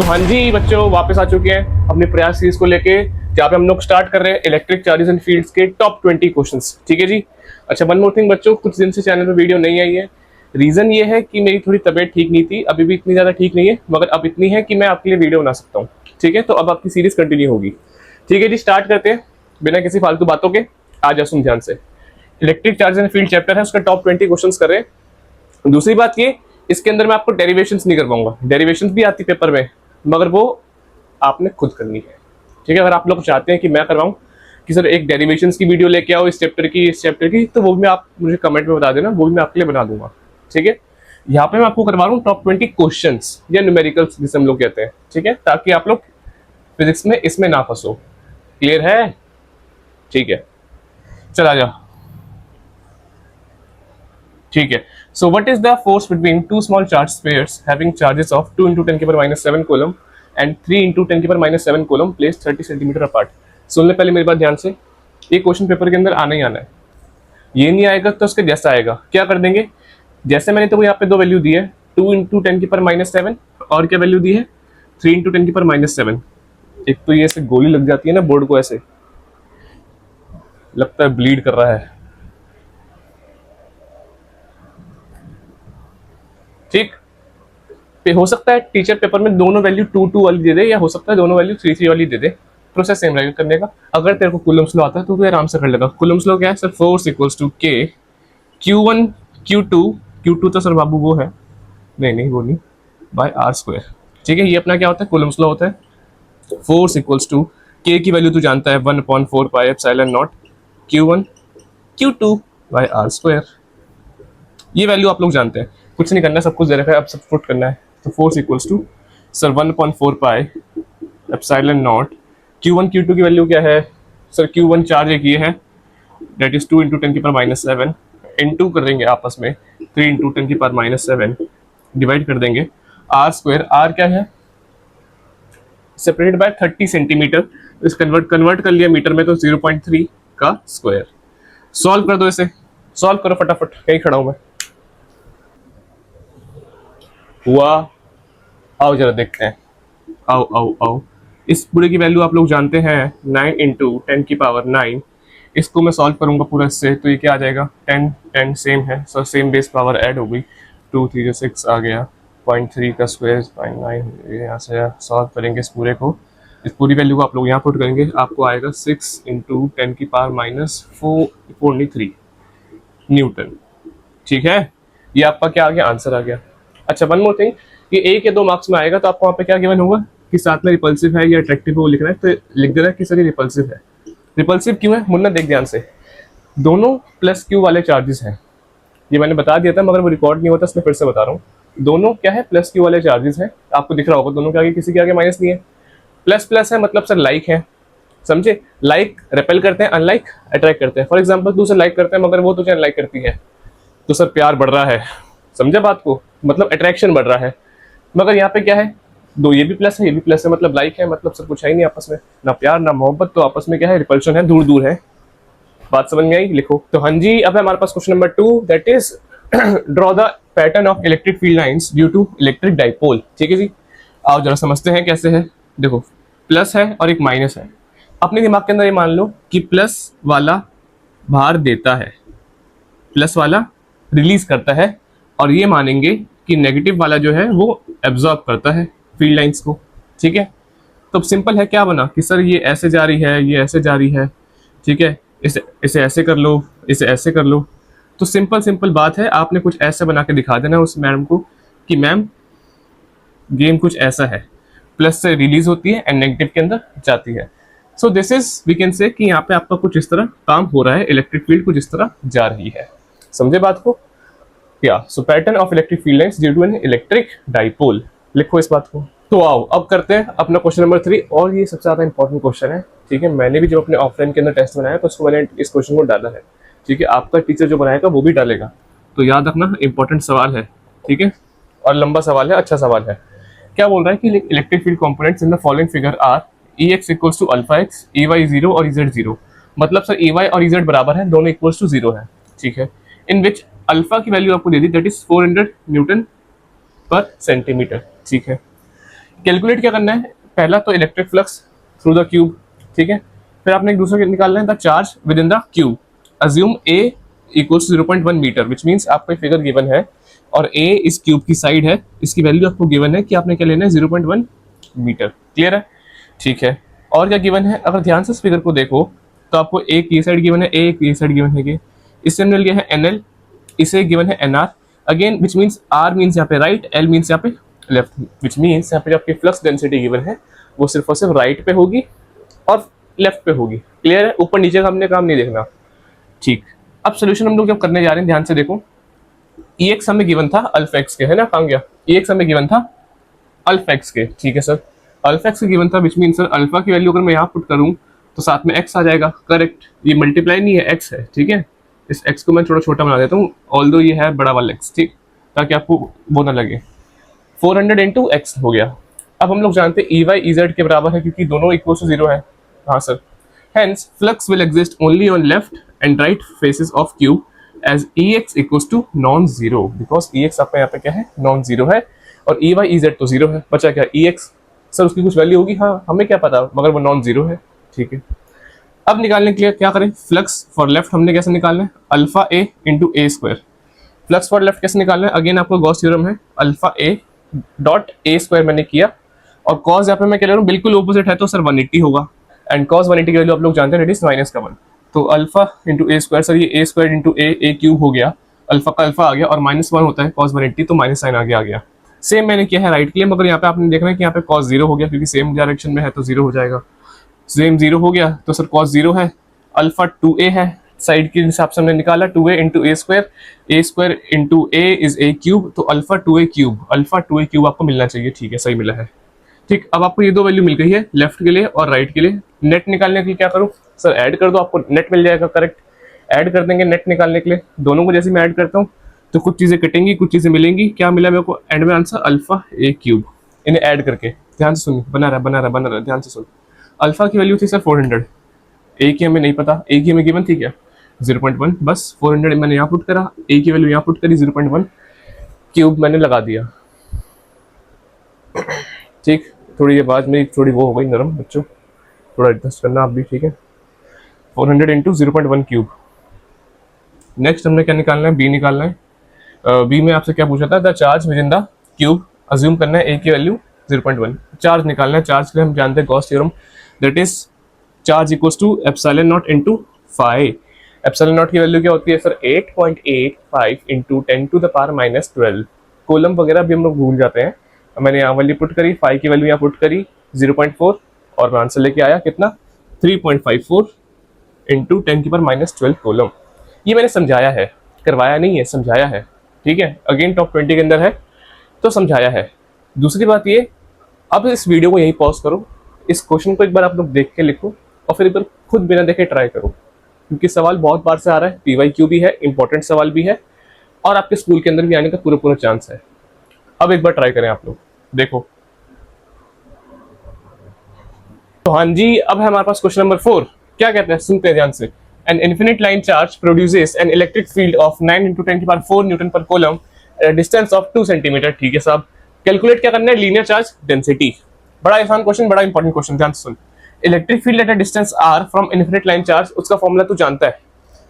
हाँ जी बच्चों, वापस आ चुके हैं अपने प्रयास सीरीज को लेके, जहाँ पे हम लोग स्टार्ट कर रहे हैं इलेक्ट्रिक चार्जेस एंड फील्ड्स के टॉप 20 क्वेश्चंस। ठीक है जी। अच्छा, वन मोर थिंग बच्चों, कुछ दिन से चैनल पे वीडियो नहीं आई है। रीजन ये है कि मेरी थोड़ी तबीयत ठीक नहीं थी, अभी भी इतनी ज्यादा ठीक नहीं है, मगर अब इतनी है कि मैं आपके लिए वीडियो बना सकता हूँ। ठीक है, तो अब आपकी सीरीज कंटिन्यू होगी। ठीक है जी, स्टार्ट करते हैं बिना किसी फालतू बातों के। आ जाओ सुन ध्यान से। Electric charge and field chapter है, उसका टॉप 20 क्वेश्चंस कर रहे हैं। दूसरी बात ये, इसके अंदर मैं आपको डेरिवेशंस नहीं कर पाऊंगा। डेरिवेशंस भी आती पेपर में, मगर वो आपने खुद करनी है। ठीक है, अगर आप लोग चाहते हैं कि मैं करवाऊं कि सर एक डेरिवेशंस की वीडियो लेके आओ इस चैप्टर की, तो वो भी आप मुझे कमेंट में बता देना, वो भी मैं आपके लिए बना दूंगा। ठीक है, यहाँ पे मैं आपको करवा रहा हूँ टॉप 20 क्वेश्चंस या न्यूमेरिकल्स जिसे हम लोग कहते हैं। ठीक है, ताकि आप लोग फिजिक्स में इसमें ना फंसो। क्लियर है? ठीक है, चला जाओ। ठीक है, so what is the force between two small charged spheres having charges of 2 into 10 की पावर -7 कूलम and 3 into 10 की power -7 coulomb placed 30 centimetre apart. सुन ले पहले मेरी बात ध्यान से, ये क्वेश्चन पेपर के अंदर आना ही आना है। ये नहीं आएगा तो उसके जैसा आएगा। क्या कर देंगे, जैसे मैंने तो यहाँ पे दो वैल्यू दी है, 2 into 10 की पावर -7 और क्या वैल्यू दी है, 3 into 10 की पावर -7। एक तो ये ऐसे गोली लग जाती है ना बोर्ड को, ऐसे लगता है ब्लीड कर रहा है। ठीक, हो सकता है टीचर पेपर में दोनों वैल्यू 2 वाली दे दे, या हो सकता है दोनों वैल्यू 3 वाली दे दे। प्रोसेस सेम रहेगा करने का। अगर तेरे को कूलम्स लॉ आता है तो तू आराम से कर लेगा। कूलम्स लॉ क्या है सर? फोर्स इक्वल्स टू के Q1 Q2 तो सर बाबू वो है, नहीं वो नहीं, बाय आर स्क्वायर। ठीक है, ये अपना क्या होता है, कूलम्स लॉ होता है। फोर्स इक्वल्स टू के की वैल्यू तू जानता है 1/4 pi epsilon naught Q1 Q2 by r square. ये वैल्यू आप लोग जानते हैं, कुछ नहीं करना है, सब कुछ दे रखा है, अब सब पुट करना है। तो force equals to sir 1/4 pi epsilon naught Q1 Q2 की वैल्यू क्या है सर? Q1 चार्ज एक ये है, दैट इज 2 into 10 की पावर -7 इनटू कर देंगे आपस में 3 into 10 की पावर -7 डिवाइड कर देंगे आर स्क्वायर। आर क्या है? Separated by 30 centimetre. इस कन्वर्ट कर लिया मीटर में तो 0.3 का स्क्वायर। सॉल्व कर दो इसे, सॉल्व करो फटाफट, कहीं खड़ा हूं मैं। हुआ? आओ जरा देखते हैं। आओ आओ आओ, इस पूरे की वैल्यू आप लोग जानते हैं 9 into 10 की पावर 9। इसको मैं सॉल्व करूंगा पूरा इससे, तो ये क्या आ जाएगा, 10 10 सेम है, so same base power add हो गई, 2 3 6 आ गया, 0.3 का स्क्वायर 0.9। यहाँ से सॉल्व करेंगे इस पूरे को, इस पूरी वैल्यू को आप लोग यहाँ पुट करेंगे, आपको आएगा 6 into 10 की पावर -4 न्यूटन। ठीक है, ये आपका क्या आ गया, आंसर आ गया। अच्छा, वन मोर थिंग, ये 1 या 2 मार्क्स में आएगा तो आपको वहाँ पे क्या गिवन होगा कि साथ में रिपल्सिव है या अट्रैक्टिव है वो लिखना है, तो लिख देना कि सर ये रिपल्सिव है। रिपल्सिव क्यों है मुन्ना, देख ध्यान से, दोनों प्लस क्यू वाले चार्जेस हैं। ये मैंने बता दिया था मगर वो रिकॉर्ड नहीं होता, इसलिए फिर से बता रहा हूँ। दोनों क्या है, प्लस क्यू वाले चार्जेस हैं। आपको दिख रहा होगा दोनों के आगे किसी के आगे माइनस नहीं है। प्लस प्लस है मतलब सर लाइक है, समझे? लाइक रिपेल करते हैं, अनलाइक अट्रैक्ट करते हैं। फॉर एग्जाम्पल तू उसे लाइक करता है मगर वो तुझे अनलाइक करती है, तो सर प्यार बढ़ रहा है, समझे बात को, मतलब अट्रैक्शन बढ़ रहा है। मगर यहाँ पे क्या है, दो ये भी प्लस है ये भी प्लस है, मतलब लाइक है, मतलब सर कुछ है ही नहीं आपस में, ना प्यार ना मोहब्बत, तो आपस में क्या है, रिपल्शन है, दूर दूर है। बात समझ में आई? लिखो। तो हाँ जी, अब है हमारे पास question number 2, that is draw the pattern of electric field lines due to electric dipole. ठीक है जी, आओ जरा समझते हैं कैसे है। देखो, प्लस है और एक माइनस है। अपने दिमाग के अंदर ये मान लो कि प्लस वाला भार देता है, प्लस वाला रिलीज करता है, और ये मानेंगे कि नेगेटिव वाला जो है वो एब्जॉर्ब करता है फील्ड लाइंस को। ठीक है, तो सिंपल है, क्या बना कि सर ये ऐसे जा रही है, ये ऐसे जा रही है। ठीक है, इसे ऐसे कर लो, इसे ऐसे कर लो। तो सिंपल बात है, आपने कुछ ऐसे बना के दिखा देना उस मैडम को कि मैम गेम कुछ ऐसा है, प्लस से रिलीज होती है एंड नेगेटिव के अंदर जाती है। So this is, we can say कि यहाँ पे आपका कुछ इस तरह काम हो रहा है, इलेक्ट्रिक फील्ड कुछ इस तरह जा रही है। समझे बात को? या so pattern of electric field lines due to an electric dipole. लिखो इस बात को। तो आओ अब करते हैं अपना क्वेश्चन नंबर 3, और ये सबसे ज्यादा इंपॉर्टेंट क्वेश्चन है। ठीक है, मैंने भी जब अपने ऑफलाइन के अंदर टेस्ट बनाया तो उसको मैंने इस क्वेश्चन को डाला है। ठीक है, आपका टीचर जो बनाएगा वो भी डालेगा, तो याद रखना, इंपॉर्टेंट सवाल है। ठीक है, और लंबा सवाल है, अच्छा सवाल है। क्या बोल रहा है कि electric field components in the following figure are Ex equals to alpha x, Ey 0 और Ez 0। मतलब सर Ey और Ez बराबर है, दोनों इक्वल्स टू 0 है। ठीक है, इन विच अल्फा की वैल्यू आपको दे दी, that is 400 newton per centimetre. ठीक है, कैलकुलेट क्या करना है, पहला तो electric flux through the cube, ठीक है। फिर आपने एक दूसरा निकालना है the charge within the cube. Assume a equals 0.1 metre, which means आपको फिगर गिवन है और ए इस क्यूब की साइड है, इसकी वैल्यू आपको गिवन है कि आपने क्या लेना है 0.1 मीटर। क्लियर है, ठीक है। और क्या गिवन है, अगर ध्यान से इस फिगर को देखो तो आपको एक ये साइड गिवन है, एक ये साइड गिवन है, कि इससे हमने लिया है एनएल, इसे गिवन है NR again, which means r means यहाँ पे राइट, एल मीन्स यहाँ पे लेफ्ट, विच मीन्स यहाँ पे जो आपकी फ्लक्स डेंसिटी गिवन है वो सिर्फ और सिर्फ राइट पे होगी और लेफ्ट पे होगी। क्लियर है, ऊपर नीचे का हमने काम नहीं देखना, ठीक। अब सोल्यूशन हम लोग जब करने जा रहे हैं ध्यान से देखो, ई एक्स हमें गिवन था अल्फा एक्स के, है ना, कहाँ गया, ई एक्स हमें गिवन था अल्फा एक्स के, ठीक है सर, अल्फा एक्स के गिवन था, विच मीन सर अल्फा की वैल्यू अगर मैं यहाँ पुट करूँ तो साथ में एक्स आ जाएगा, करेक्ट, ये मल्टीप्लाई नहीं है, एक्स है, ठीक है। इस एक्स को मैं थोड़ा छोटा बना देता हूँ, ऑल्दो ये है बड़ा वाला एक्स, ठीक, ताकि आपको वो ना लगे। 400 इंटू एक्स हो गया। अब हम लोग जानते हैं ई वाई ई जेड के बराबर है क्योंकि दोनों इक्वल टू जीरो है, हाँ sir. Hence, flux will exist only on left and right faces of cube as Ex equals to non-zero because Ex आपका यहाँ पे क्या है, non-zero है और Ey Ez तो जीरो है, बचा क्या Ex, सर उसकी कुछ वैल्यू होगी, हाँ हमें क्या पता, मगर वो non-zero है, ठीक है। अब निकालने के लिए क्या करें, फ्लक्स फॉर लेफ्ट हमने कैसे निकालना है, alpha A into A square. Flux for left कैसे निकालना है, अगेन आपको गॉस थ्योरम है, alpha A dot A square मैंने किया और कॉस यहाँ पे मैं कह रहा हूँ बिल्कुल ऑपोजिट है तो सर 180 होगा एंड cos 180 की वैल्यू आप लोग जानते हैं इट इज माइनस का 1, तो अल्फा इंटू ए स्क्वायर, सर ये ए स्क्वायर इंटू ए क्यूब हो गया, अल्फा का अल्फा आ गया और -1 होता है cos 180 तो माइनस साइन आगे आ गया। सेम मैंने किया है राइट के लिए, मगर यहाँ पे आपने देखना है कि यहाँ पे cos 0 हो गया क्योंकि सेम डायरेक्शन में है तो 0 हो जाएगा, सेम 0 हो गया तो सर cos 0 है, अल्फा 2a है, साइड के हिसाब से हमने निकाला 2a into A square into A is a cube, तो अल्फा 2a क्यूब आपको मिलना चाहिए, ठीक है, सही मिला है, ठीक। अब आपको ये दो वैल्यू मिल गई है लेफ्ट के लिए और राइट के लिए। नेट निकालने के लिए क्या करूं, सर ऐड कर दो, आपको नेट मिल जाएगा, करेक्ट, ऐड कर देंगे नेट निकालने के लिए, दोनों को जैसे मैं ऐड करता हूं तो कुछ चीजें कटेंगी कुछ चीजें मिलेंगी, क्या मिला मेरे को एंड में आंसर अल्फा ए क्यूब। इन्हें ऐड करके ध्यान से सुनिए, बना रहा ध्यान से सुन। अल्फा की वैल्यू थी सर 400, ए की हमें नहीं पता, ए की हमें गिवन थी क्या 0.1, बस 400 मैंने यहाँ पुट करा, ए की वैल्यू यहाँ पुट करी 0.1, क्यूब मैंने लगा दिया, ठीक। थोड़ी आवाज मेरी थोड़ी वो हो गई नरम, बच्चों थोड़ा एडजस्ट करना आप भी, ठीक है। 400 इंटू 0.1 क्यूब। नेक्स्ट हमने क्या निकालना है, बी निकालना है। बी में आपसे क्या पूछा था, the charge within the cube, assume करना है ए की वैल्यू 0.1, चार्ज निकालना है, चार्ज के लिए हम जानते हैं Gauss theorem, that is charge equals to epsilon naught into phi. Epsilon naught की वैल्यू क्या होती है sir 8.85 into 10 to the power -12। Coulomb वगैरह भी हम लोग भूल जाते हैं, मैंने यहाँ वैल्यू पुट करी, फाई की वैल्यू यहाँ पुट करी 0.4 और मैं आंसर लेके आया कितना 3.54 इंटू 10 की पावर -12 कोलम। ये मैंने समझाया है, करवाया नहीं है, समझाया है, ठीक है, अगेन टॉप 20 के अंदर है तो समझाया है। दूसरी बात ये, अब इस वीडियो को यहीं पॉज करो, इस क्वेश्चन को एक बार आप लोग देख के लिखो और फिर एक बार खुद बिना देखे ट्राई करो, क्योंकि सवाल बहुत बार से आ रहा है, पीवाईक्यू भी है, इंपॉर्टेंट सवाल भी है और आपके स्कूल के अंदर भी आने का पूरा चांस है। अब एक बार ट्राई करें आप लोग, देखो। तो हाँ जी, अब है हमारे पास क्वेश्चन नंबर 4, क्या कहते हैं सुनते हैं ध्यान से। An infinite line charge produces an electric field of 9 into 10 की पावर 4 न्यूटन पर कोलम डिस्टेंस ऑफ 2 सेंटीमीटर, ठीक है साहब। कैलकुलेट क्या करना है, लीनियर चार्ज डेंसिटी। बड़ा आसान क्वेश्चन, बड़ा इंपॉर्टेंट क्वेश्चन, ध्यान से सुन। Electric field at a distance R from infinite line charge, उसका फॉर्मूला तू जानता है,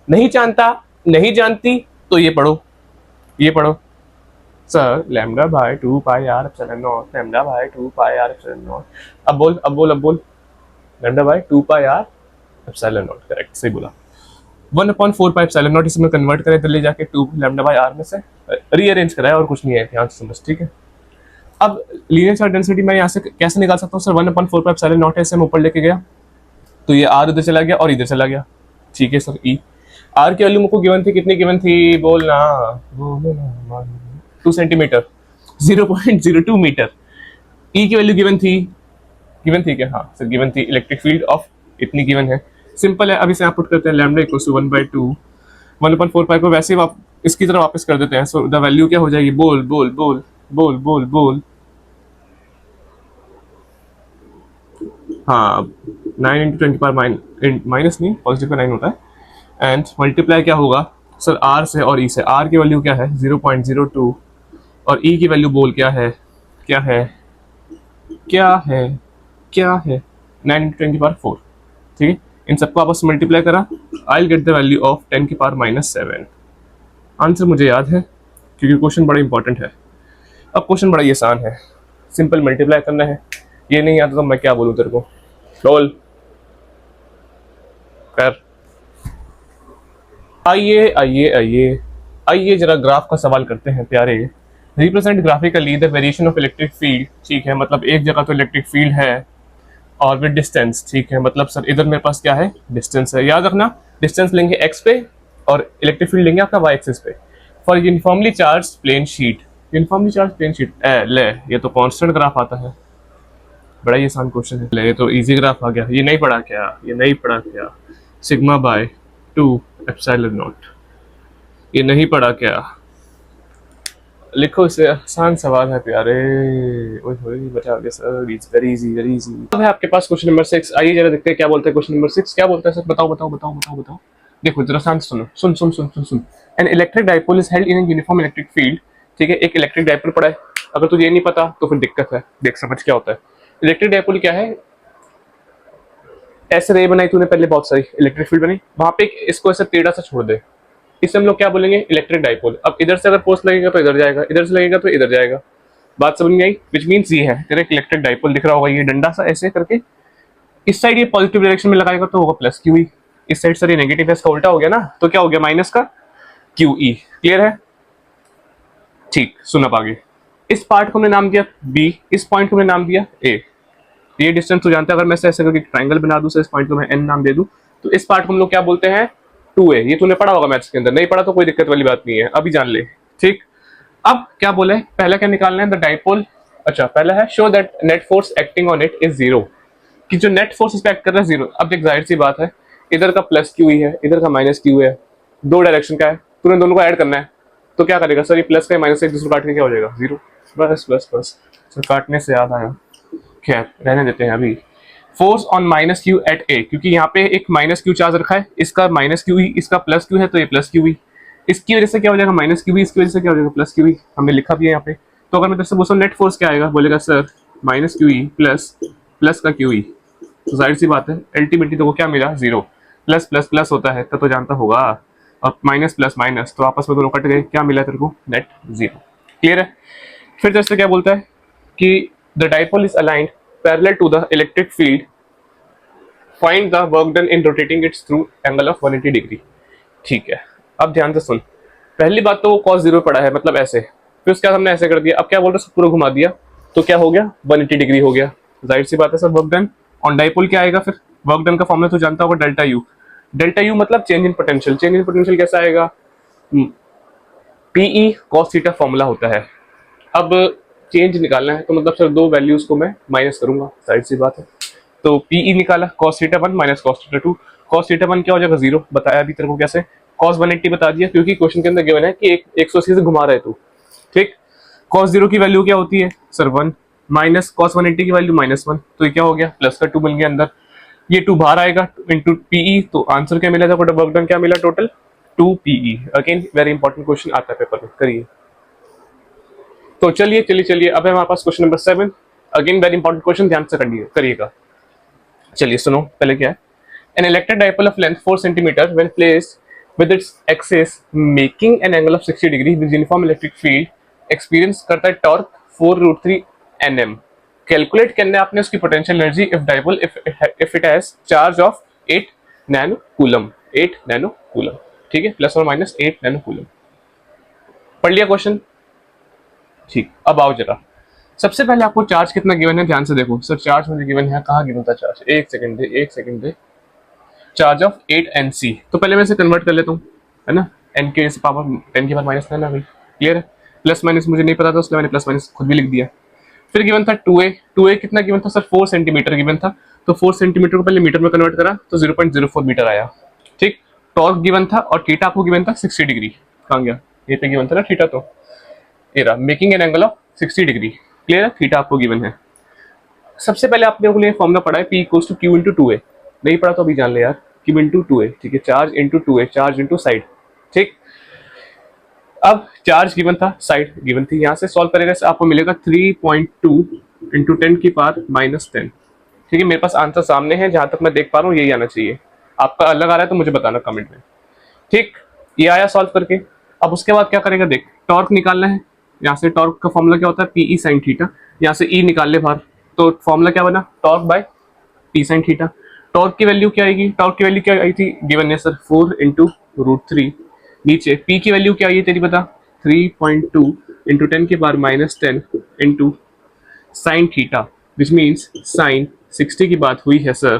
नहीं जानता, नहीं जानती तो ये पढ़ो, ये पढ़ो sir, lambda by 2 pi r epsilon naught, lambda by 2 pi r epsilon naught. अब बोल, lambda by 2 pi r epsilon naught, correct, सही बोला। 1/4 पाई एप्सिलॉन नॉट इसमें कन्वर्ट करें तो ले जाके 2 लैम्डा बाय आर में से रीअरेंज कराया और कुछ नहीं है, ध्यान से समझ, ठीक है। अब लीनियर चार्ज डेंसिटी मैं यहाँ से कैसे निकाल सकता हूँ सर, 1/4 पाई एप्सिलॉन नॉट है, इसे मैं ऊपर लेके गया तो ये आर उधर चला गया और इधर चला गया, ठीक है सर। ई आर की वैल्यू मुझको गिवन थी, कितनी गिवन थी बोलना 2 सेंटीमीटर, 0.02 मीटर। ई की वैल्यू गिवन थी क्या, हाँ सर गिवन थी, इलेक्ट्रिक फील्ड ऑफ इतनी गिवन है, सिंपल है। अब इसे आप पुट करते हैं, लैम्डा इक्वल्स टू 1/2, 1/4 पाई को वैसे ही इसकी तरह वापस कर देते हैं, सो द वैल्यू क्या हो जाएगी, बोल हाँ 9 इंटू 10 की पावर माइनस नहीं, पॉजिटिव का 9 होता है, एंड मल्टीप्लाई क्या होगा सर आर से और ई से। आर की वैल्यू क्या है 0.02 और ई की वैल्यू बोल क्या है क्या है, क्या है 9 इंटू 10 की पावर 4, ठीक है। इन सबको आपस में मल्टीप्लाई करा, I will get the value of 10 की पावर -7। आंसर मुझे याद है क्योंकि क्वेश्चन बड़ा इंपॉर्टेंट है। अब क्वेश्चन बड़ा ही आसान है, सिंपल मल्टीप्लाई करना है। ये नहीं आता तो मैं क्या बोलूँ तेरे को, रोल कर। आइए आइए आइए आइए जरा ग्राफ का सवाल करते हैं प्यारे। Represent graphically the variation of electric field, ठीक है, मतलब एक जगह तो इलेक्ट्रिक फील्ड है और विद डिस्टेंस, ठीक है, मतलब सर इधर मेरे पास क्या है, डिस्टेंस है। याद रखना डिस्टेंस लेंगे एक्स पे और इलेक्ट्रिक फील्ड लेंगे आपका वाई एक्सिस पे। For uniformly charge plane sheet, uniformly charge plane sheet, ले ये तो कांस्टेंट ग्राफ आता है, बड़ा ही आसान क्वेश्चन है। ले ये तो इजी ग्राफ आ गया, ये नहीं पढ़ा क्या, ये नहीं पढ़ा क्या, सिग्मा बाय 2 एप्सिलॉन नॉट, ये नहीं पढ़ा क्या, लिखो इसे, आसान सवाल है प्यारे। ओए होए बचा गया sir, it's very easy very easy. अब है आपके पास क्वेश्चन नंबर 6, आइए जरा देखते हैं क्या बोलते हैं क्वेश्चन नंबर 6, क्या बोलता है सर, बताओ बताओ बताओ बताओ बताओ। देखो जरा शांत सुनो, सुन सुन सुन सुन सुन। An electric dipole is held in an uniform electric field, ठीक है, एक इलेक्ट्रिक डाइपोल पड़ा है। अगर तुझे ये नहीं पता तो फिर दिक्कत है, देख समझ क्या होता है। इलेक्ट्रिक डाइपोल क्या है, ऐसे रे बनाई तूने पहले, बहुत सारी इलेक्ट्रिक फील्ड बनी, वहां पे इसको ऐसे टेढ़ा सा छोड़ दे, इसे हम लोग क्या बोलेंगे, इलेक्ट्रिक डाइपोल। अब इधर से अगर फोर्स लगेगा तो इधर जाएगा, इधर से लगेगा तो इधर जाएगा। बात समझ में आई, विच मीन्स ये है तेरा एक इलेक्ट्रिक डाइपोल दिख रहा होगा, ये डंडा सा ऐसे करके, इस साइड ये पॉजिटिव डायरेक्शन में लगाएगा तो होगा प्लस क्यू ई, इस साइड सर ये नेगेटिव है, इसका उल्टा हो गया ना, तो क्या हो गया माइनस का क्यू ई। क्लियर है, ठीक, सुन अब आगे। इस पार्ट को हमने नाम दिया बी, इस पॉइंट को हमने नाम दिया ए। ये डिस्टेंस तो जानते हैं, अगर मैं ऐसे करके ट्राइंगल बना दूं, इस पॉइंट को मैं एन नाम दे दूं, तो इस पार्ट को हम लोग क्या बोलते हैं 2a। ये तूने पढ़ा होगा मैथ्स के अंदर, नहीं पढ़ा तो कोई दिक्कत वाली बात नहीं है, अभी जान ले, ठीक। अब क्या बोला है, पहला क्या निकालना है, द डाइपोल, अच्छा पहला है show that net force acting on it is zero, कि जो नेट फोर्स इस पे एक्ट कर रहा है जीरो। अब देख जाहिर सी बात है, इधर का प्लस क्यू ही है, इधर का माइनस क्यू है, दो डायरेक्शन का है, तूने दोनों को ऐड करना है, तो क्या करेगा सर, ये प्लस का माइनस एक दूसरे काट के क्या हो जाएगा जीरो। बस बस बस सर, काटने से याद आया, खैर रहने देते हैं अभी। Force on minus Q at A, क्योंकि यहाँ पे एक माइनस क्यू चार्ज रखा है, इसका माइनस क्यू ही, इसका प्लस क्यू है, तो ये प्लस क्यू ही, इसकी वजह से क्या हो जाएगा माइनस क्यू ही, इसकी वजह से क्या हो जाएगा प्लस क्यू ही, हमने लिखा भी है यहाँ पे। तो अगर मैं तेरे से पूछूं नेट फोर्स क्या आएगा, बोलेगा सर माइनस क्यू ही प्लस प्लस का क्यू ही, तो जाहिर सी बात है अल्टीमेटली तो वो क्या मिला जीरो। प्लस प्लस प्लस होता है तो जानता होगा, अब माइनस प्लस माइनस तो आपस में दोनों कट गए, क्या मिला तेरे को, नेट जीरो। क्लियर है। फिर जैसे क्या बोलता है कि the dipole is aligned parallel to the electric field, find the work done in rotating its through angle of 180 degree. ठीक है, अब ध्यान से सुन, पहली बात तो वो cos जीरो पड़ा है, मतलब ऐसे, फिर उसके बाद हमने ऐसे कर दिया, अब क्या बोल रहे हैं, पूरा घुमा दिया, तो क्या हो गया 180 डिग्री हो गया। जाहिर सी बात है sir, work done on dipole क्या आएगा, फिर वर्क डन का फॉर्मूला तो जानता होगा, डेल्टा यू। डेल्टा यू मतलब change in potential, change in potential कैसा आएगा, पीई कॉस थीटा फॉर्मूला होता है। अब चेंज निकालना है तो मतलब सर दो वैल्यूज को मैं माइनस करूंगा, जाहिर सी बात है, तो पीई निकाला cos theta 1 minus cos theta 2, cos theta 1 क्या हो जाएगा जीरो, बताया अभी तेरे को कैसे, cos 180 बता दिया, क्योंकि क्वेश्चन के अंदर गिवन है कि 180 से घुमा रहे तू, ठीक। cos जीरो की वैल्यू क्या होती है सर 1, माइनस cos 180 की वैल्यू -1, तो ये क्या हो गया प्लस का 2 बन गया अंदर, ये 2 बाहर आएगा इंटू पीई, तो आंसर क्या मिला था, वर्क डन क्या मिला total 2 PE. Again very important question आता है पेपर में, करिए। तो चलिए चलिए चलिए, अब है हमारे पास question number 7, again very important question, ध्यान से करिएगा। चलिए सुनो पहले क्या है, an electric dipole of length 4 centimetre when placed with its axis making an angle of 60 degree with uniform electric field experience करता है टॉर्क 4√3 Nm। कैलकुलेट करना है आपने उसकी potential energy if dipole if it has charge of 8 nano coulomb, 8 nano coulomb, ठीक है, plus और minus 8 nano coulomb. पढ़ लिया क्वेश्चन, ठीक। अब आओ जरा, सबसे पहले आपको चार्ज कितना गिवन है, ध्यान से देखो सर, चार्ज मुझे गिवन है, कहाँ गिवन था चार्ज, एक second they, charge of 8 Nc, तो पहले मैं इसे कन्वर्ट कर लेता हूँ, है ना, n के पावर 10 की पावर माइनस है ना भाई, क्लियर है। प्लस माइनस मुझे नहीं पता था, उसलिए मैंने प्लस माइनस खुद भी लिख दिया। फिर गिवन था 2a कितना गिवन था सर, 4 सेंटीमीटर गिवन था, तो 4 सेंटीमीटर को पहले मीटर में कन्वर्ट करा तो 0.04 मीटर आया, ठीक। टॉर्क गिवन था और थीटा आपको गिवन था 60 डिग्री, कहाँ गया, ये पे गिवन था ना थीटा, तो ये रहा making an angle of 60 degree, clear है, थीटा आपको गिवन है। सबसे पहले आपने को लिए फॉर्मूला पढ़ा है P equals to Q into 2a, नहीं पढ़ा तो अभी जान ले यार, Q इंटू 2a, ठीक है, charge into 2a, charge into side, ठीक। अब चार्ज गिवन था, साइड गिवन थी, यहाँ से सॉल्व करेगा आपको मिलेगा 3.2 इंटू 10⁻⁻10। ठीक है, मेरे पास आंसर सामने है, जहां तक मैं देख पा रहा हूँ यही आना चाहिए। आपका अलग आ रहा है तो मुझे बताना कमेंट में। ठीक, ये आया सॉल्व करके। अब उसके बाद क्या करेगा, देख टॉर्क निकालना है। यहाँ से टॉर्क का फॉर्मूला क्या होता है, पीई साइन थीटा। यहाँ से ई निकाल ले बाहर, तो फॉर्मूला क्या बना, torque by P sine theta. Torque की वैल्यू क्या आएगी, टॉर्क की वैल्यू क्या आई थी, गिवन है सर 4 × √3। नीचे पी की वैल्यू क्या आई है तेरी बता, 3.2 into 10⁻⁻10 into sine theta, which means sign 60 की बात हुई है सर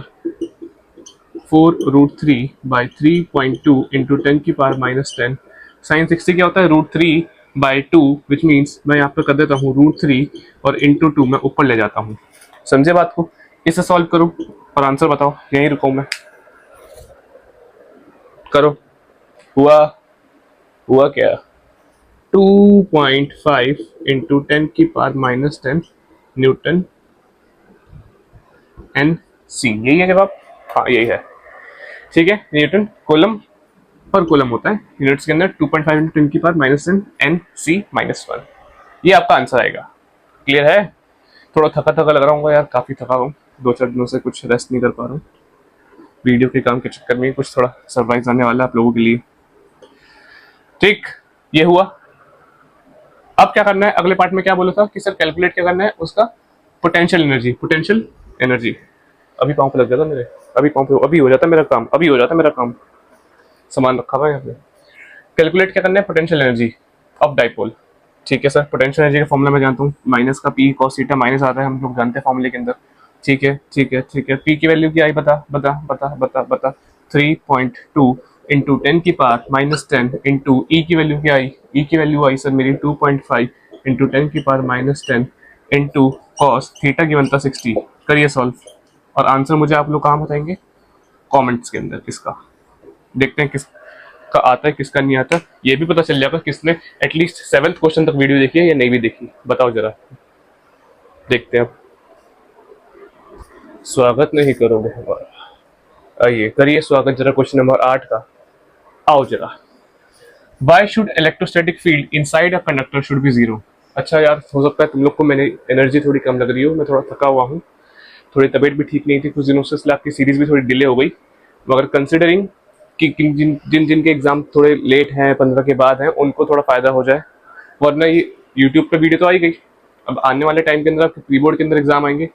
4 √3/3.2 इंटू 10⁻⁻10। साइन 60 क्या होता है, √3/2, विच मीन्स मैं यहाँ पे कर देता हूँ √3 और इंटू 2 मैं ऊपर ले जाता हूँ। समझे बात को, इसे सॉल्व करो और आंसर बताओ, यहीं रुका मैं, करो। हुआ, हुआ क्या, 2.5 इंटू 10⁻⁻10 न्यूटन एन सी, यही है जवाब। हाँ यही है, ठीक है। न्यूटन कूलम पर कूलम होता है यूनिट्स के अंदर, 2.5 इंटू 10⁻⁻10 एन सी -1, ये आपका आंसर आएगा। क्लियर है। थोड़ा थका थका लग रहा हूँ यार, काफी थका हूँ, 2-4 दिनों से कुछ रेस्ट नहीं कर पा रहा हूँ। वीडियो के काम के चक्कर में कुछ थोड़ा सरप्राइज आने वाला है आप लोगों के लिए। ठीक, ये हुआ। अब क्या करना है, अगले पार्ट में क्या बोला था कि सर कैलकुलेट क्या करना है उसका, पोटेंशियल एनर्जी। पोटेंशियल एनर्जी, अभी पाँव पे लग जाता मेरे, अभी पाँव पे, अभी हो जाता मेरा काम, अभी हो जाता मेरा काम। सामान रखा हुआ है यहाँ पे। कैलकुलेट क्या करना है, पोटेंशियल एनर्जी ऑफ डाइपोल। ठीक है सर, पोटेंशियल एनर्जी का फॉर्मूला मैं जानता हूँ, माइनस का पी कॉस थीटा माइनस आता है, हम लोग जानते हैं फॉर्मूले के अंदर। ठीक है ठीक है ठीक है, पी की वैल्यू क्या आई, बता बता बता बता बता, 3.2 इंटू 10⁻⁻10 इंटू ई की वैल्यू क्या आई, ई की वैल्यू आई सर मेरी 2.5 इंटू 10⁻⁻10 इंटू कॉस थीटा की बनता 60। करिए सॉल्व, और आंसर मुझे आप लोग कहाँ बताएंगे, कमेंट्स के अंदर। किसका, देखते हैं किस का आता है किसका नहीं आता, ये भी पता चल जाएगा किसने एटलीस्ट 7th क्वेश्चन तक वीडियो देखी है या नहीं भी देखी, बताओ जरा। देखते हैं अब, स्वागत नहीं करोगे हमारा, आइए करिए स्वागत जरा क्वेश्चन नंबर 8 का। आओ जरा, why should electrostatic field inside a conductor should be zero. अच्छा यार, हो सकता है तुम लोग को मैंने एनर्जी थोड़ी कम लग रही हो, मैं थोड़ा थका हुआ हूँ, थोड़ी तबीयत भी ठीक नहीं थी कुछ दिनों से, इसलिए आपकी सीरीज भी थोड़ी डिले हो गई। मगर कंसिडरिंग कि जिनके एग्जाम थोड़े लेट हैं, 15 के बाद हैं, उनको थोड़ा फायदा हो जाए, वरना ये यूट्यूब पे वीडियो तो आई गई, अब आने वाले टाइम के अंदर आपके प्रीबोर्ड के अंदर एग्जाम आएंगे,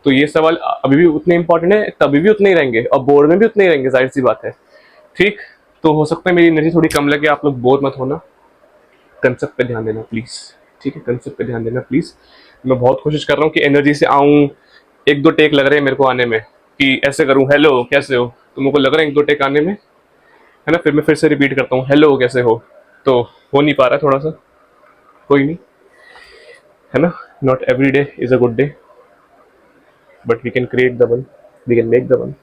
तो ये सवाल अभी भी उतने इंपॉर्टेंट है, तभी भी उतने ही रहेंगे और बोर्ड में भी उतने ही रहेंगे, जाहिर सी बात है। ठीक, तो हो सकता है मेरी एनर्जी थोड़ी कम लगे, आप लोग बोर मत होना, कंसेप्ट पे ध्यान देना प्लीज। ठीक है, कंसेप्ट पे ध्यान देना प्लीज। मैं बहुत कोशिश कर रहा हूँ कि एनर्जी से आऊँ, 1-2 टेक लग रहे हैं मेरे को आने में, कि ऐसे करूँ हेलो कैसे हो, तो मेरे को लग रहा है 1-2 टेक आने में, है ना, फिर मैं फिर से रिपीट करता हूँ हेलो कैसे हो, तो हो नहीं पा रहा है थोड़ा सा, कोई नहीं, है ना, not every day is a good day, but we can create the one, we can make the one,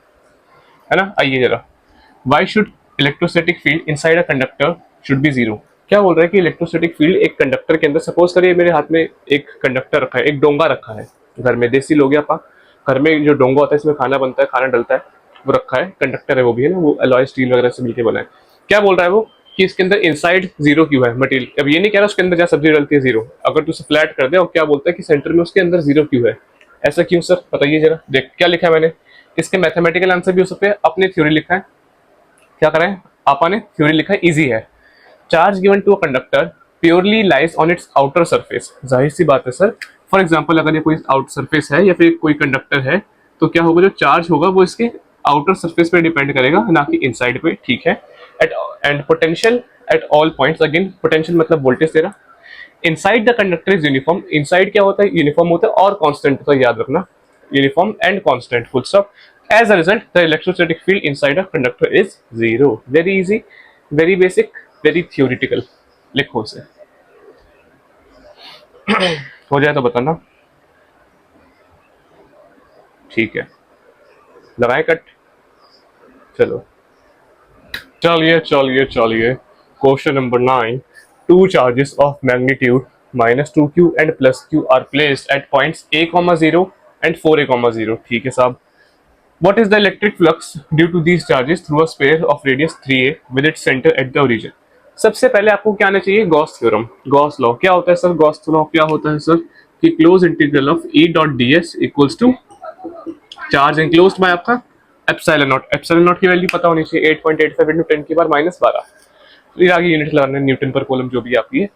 है ना। आइए जरा, why should electrostatic field inside a conductor should be zero. क्या बोल रहा है कि इलेक्ट्रोस्टैटिक फील्ड एक कंडक्टर के अंदर, सपोज करिए मेरे हाथ में एक कंडक्टर रखा है, एक डोंगा रखा है घर में, देसी लोग या घर में जो डोंगा होता है इसमें खाना बनता है, खाना डलता है, वो रखा है, कंडक्टर है वो भी, है ना, वो अलॉय स्टील वगैरह से मिलकर बना है। क्या बोल रहा है वो कि इसके अंदर इनसाइड जीरो क्यों है मटेरियल। अब ये नहीं कह रहा उसके अंदर जहाँ सब्जी डलती है जीरो, अगर तू उसे फ्लैट कर दे, और क्या बोलता है कि सेंटर में उसके अंदर जीरो क्यों है, ऐसा क्यों सर, बताइए जरा। देख क्या लिखा है मैंने, इसके मैथमेटिकल आंसर भी हो सकते हैं, अपने थ्योरी लिखा है, क्या करें आपा ने थ्योरी लिखा है, इजी है। Charge given to a conductor purely lies on its outer surface, जाहिर सी बात है सर, फॉर एग्जांपल अगर ये कोई आउट सरफेस है या फिर कोई कंडक्टर है, तो क्या होगा, जो चार्ज होगा वो इसके आउटर सरफेस पे डिपेंड करेगा, ना कि इनसाइड पे। ठीक है, at and potential at all points, again potential मतलब वोल्टेज तेरा, inside the conductor is uniform, inside क्या होता है, यूनिफॉर्म होता है और कांस्टेंट होता है, याद रखना, uniform and constant, full stop. As a result the electrostatic field inside a conductor is zero. Very easy, very basic, very theoretical, लिखो से, हो जाए तो बताना। ठीक है, लगाए कट, चलो चलिए चलिए चलिए, question number 9, two charges of magnitude -2q and +q are placed at points a, 0 and 4a, 0। ठीक है साहब, what is the electric flux due to these charges through a sphere of radius 3a with its center at the origin। सबसे पहले आपको क्या आना चाहिए, Gauss theorem, Gauss law. क्या होता है सर गॉस लॉ, क्या होता है सर, कि close integral of e dot d s equals to charge enclosed by आपका एप्सिलॉन नॉट। एप्सिलॉन नॉट की वैल्यू पता होनी चाहिए 8.85 इंटू 10 की पावर -12। फिर आगे यूनिट लगाना है न्यूटन पर कूलम जो भी आपकी है।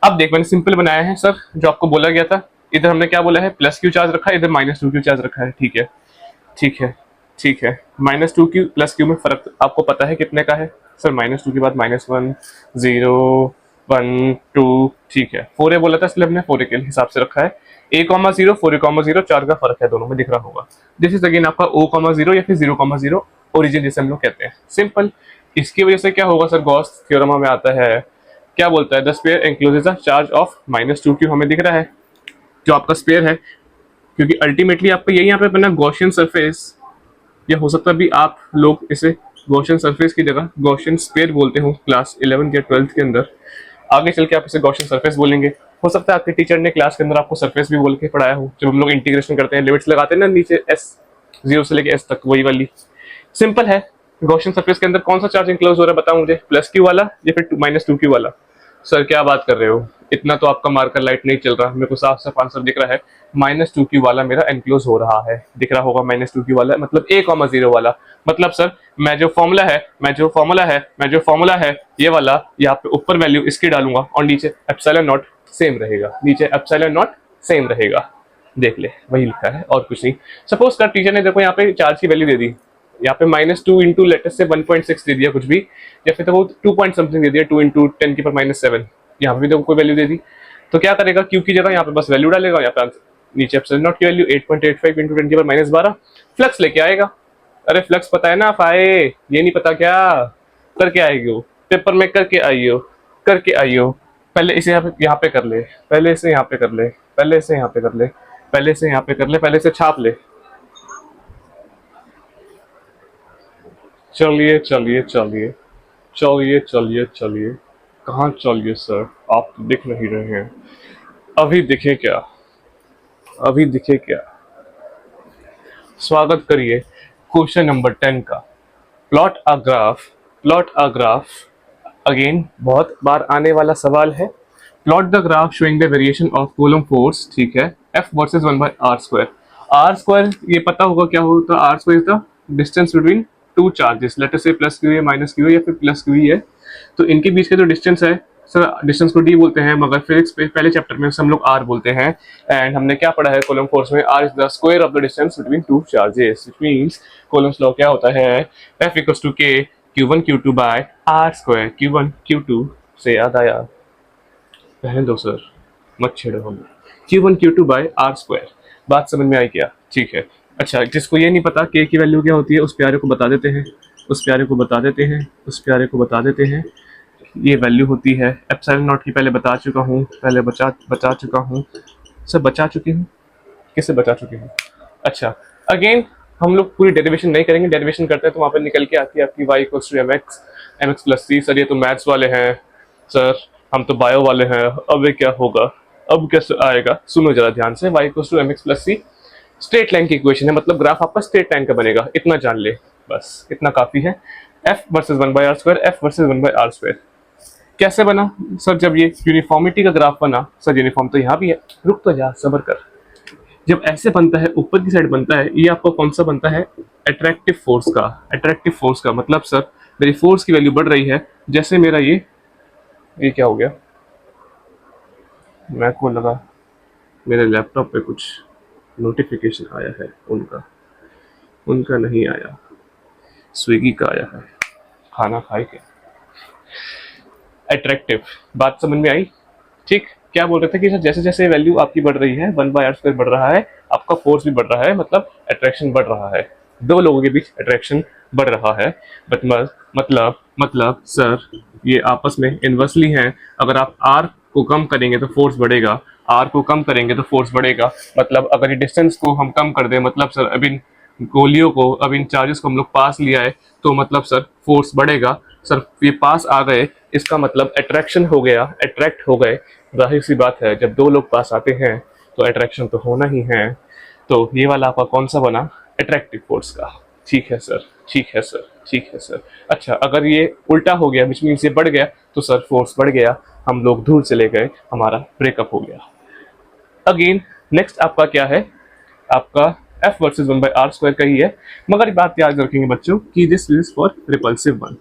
अब देख मैंने सिंपल बनाया है सर, जो आपको बोला गया था। इधर हमने क्या बोला है, प्लस क्यू चार्ज रखा है, इधर -2 क्यू चार्ज रखा है। ठीक है ठीक है ठीक है। -2 क्यू प्लस क्यू में फर्क आपको पता है कितने का है सर? -2 के बाद -1 0 1 2। ठीक है, 4a बोला था इसलिए हमने 4a के हिसाब से रखा है। a,0 4a,0 4 का फर्क है, दोनों में दिख रहा होगा। दिस इज अगेन आपका o,0 या फिर 0,0 ओरिजिन जिसे हम लोग कहते हैं। सिंपल। इसकी वजह से क्या होगा सर, गॉस थ्योरम हमें आता है, क्या बोलता है, the sphere encloses a charge of -2 Q हमें दिख रहा है जो आपका स्फीयर है, क्योंकि अल्टीमेटली आपका यही यहाँ पे बना गॉसियन सरफेस, या हो सकता है भी आप लोग इसे गॉसियन सरफेस की जगह गॉसियन स्फीयर बोलते हो क्लास 11 या 12 के अंदर। आगे चल के आप इसे गॉसियन सरफेस बोलेंगे। हो सकता है आपके टीचर ने क्लास के अंदर आपको सरफेस भी बोल के पढ़ाया हो, जब हम लोग इंटीग्रेशन करते हैं, लिमिट्स लगाते हैं ना नीचे एस 0 से लेके एस तक, वही वाली। सिंपल है। गॉसियन सरफेस के अंदर कौन सा चार्ज इंक्लोज हो रहा है बताओ मुझे, प्लस क्यू वाला या फिर -2 क्यू वाला? सर क्या बात कर रहे हो, इतना तो आपका मार्कर लाइट नहीं चल रहा, मेरे को साफ साफ आंसर दिख रहा है। -2 क्यू वाला मेरा एनक्लोज हो रहा है, दिख रहा होगा। -2 क्यू वाला मतलब a,0 वाला। मतलब सर मैं जो फॉर्मूला है ये वाला, यहाँ पे ऊपर वैल्यू इसकी डालूंगा और नीचे एप्सिलॉन नॉट सेम रहेगा, नीचे एप्सिलॉन नॉट सेम रहेगा। देख ले, वही लिखा है और कुछ नहीं। सपोज कर टीचर ने देखो यहाँ पे चार्ज की वैल्यू दे दी, यहाँ पे -2 इंटू लेटेस्ट से 1.6 दे दिया कुछ भी, या फिर तो वो 2 पॉइंट समथिंग दे दिया, 2 इंटू 10 की पावर -7, यहाँ पे भी तो कोई वैल्यू दे दी। तो क्या करेगा, क्यू की जगह यहाँ पे बस वैल्यू डालेगा, यहाँ पे नीचे एप्सिलॉन नॉट की वैल्यू 8.85 इंटू 10 की पावर -12 फ्लक्स लेके आएगा। अरे फ्लक्स पता है ना फाए, ये नहीं पता क्या? करके आएगी वो, पेपर में करके आइयो। पहले इसे यहाँ पे कर ले, पहले इसे यहाँ पे कर ले, पहले इसे यहाँ पे कर ले, पहले इसे यहाँ पे कर ले, पहले इसे छाप ले। चलिए चलिए चलिए चलिए चलिए चलिए, कहाँ चलिए सर, आप तो दिख नहीं रहे हैं। अभी दिखे क्या, अभी दिखे क्या? स्वागत करिए क्वेश्चन नंबर 10 का। प्लॉट अ ग्राफ, अगेन बहुत बार आने वाला सवाल है। Plot the graph showing the variation of coulomb force, ठीक है, F versus 1/r²। Are square ये पता होगा क्या होता है, r square is the distance between two charges, let us say plus q है माइनस क्यू है या फिर प्लस क्यू है, तो इनके बीच का जो डिस्टेंस है सर, डिस्टेंस को डी बोलते हैं, मगर फिजिक्स पहले चैप्टर में हम लोग आर बोलते हैं। एंड हमने क्या पढ़ा है कॉलम फोर्स में, r is the square of the distance between two charges, which means coulomb's law क्या होता है, F इक्वल्स टू के Q1 Q2 by r square. Q1 Q2 से याद आया, रहने दो सर, मत छेड़ो हम। Q1 Q2 by r square, बात समझ में आई क्या? ठीक है। अच्छा, जिसको ये नहीं पता के की वैल्यू क्या होती है, उस प्यारे को बता देते हैं, उस प्यारे को बता देते हैं, उस प्यारे को बता देते हैं। ये वैल्यू होती है एप्सिलॉन नॉट की, पहले बता चुका हूँ, पहले बचा चुका हूँ सर, बचा चुकी हूँ, किससे बचा चुकी हूँ? अच्छा, अगेन हम लोग पूरी डेरिवेशन नहीं करेंगे, डेरिवेशन करते हैं तो वहाँ पर निकल के आती है आपकी y equals to mx plus c. Sir ये तो मैथ्स वाले हैं सर, हम तो बायो वाले हैं, अब ये क्या होगा, अब कैसे आएगा? सुनो जरा ध्यान से, y equals to mx plus c straight line की इक्वेशन है, मतलब ग्राफ आपका स्ट्रेट लाइन का बनेगा, इतना जान ले, बस इतना काफी है। f versus 1/r², f versus 1/r²। कैसे बना सर? जब ये यूनिफॉर्मिटी का ग्राफ बना सर, यूनिफॉर्म तो यहाँ भी है, रुक तो जा, सबर कर। जब ऐसे बनता है, ऊपर की साइड बनता है, ये आपको कौन सा बनता है, अट्रैक्टिव फोर्स का। अट्रैक्टिव फोर्स का मतलब सर मेरी फोर्स की वैल्यू बढ़ रही है, जैसे मेरा ये क्या हो गया, मैं को लगा मेरे लैपटॉप पे कुछ नोटिफिकेशन आया है, उनका नहीं आया, स्विगी का आया है, खाना खाए के। अट्रैक्टिव, बात समझ में आई? ठीक, क्या बोल रहे थे कि जैसे जैसे वैल्यू आपकी बढ़ रही है, 1/r² बढ़ रहा है, आपका फोर्स भी बढ़ रहा है, मतलब अट्रैक्शन बढ़ रहा है, दो लोगों के बीच अट्रैक्शन बढ़ रहा है। बट मतलब सर ये आपस में इन्वर्सली हैं, अगर आप r को कम करेंगे तो फोर्स बढ़ेगा, r को कम करेंगे तो फोर्स बढ़ेगा। मतलब अगर ये डिस्टेंस को हम कम कर दें, मतलब सर अब इन गोलियों को, अब इन चार्जेस को हम लोग पास लिया है, तो मतलब सर फोर्स बढ़ेगा। सर ये पास आ गए, इसका मतलब अट्रैक्शन हो गया, अट्रैक्ट हो गए। जाहिर सी बात है, जब दो लोग पास आते हैं तो अट्रैक्शन तो होना ही है। तो ये वाला आपका कौन सा बना, अट्रैक्टिव फोर्स का। ठीक है सर, ठीक है सर, ठीक है सर। अच्छा, अगर ये उल्टा हो गया, विच मीन्स ये बढ़ गया, तो सर फोर्स बढ़ गया, हम लोग दूर चले गए, हमारा ब्रेकअप हो गया। अगेन नेक्स्ट आपका क्या है, आपका f वर्सेज 1/r² का ही है, मगर बात याद रखेंगे बच्चों कि this is for repulsive one,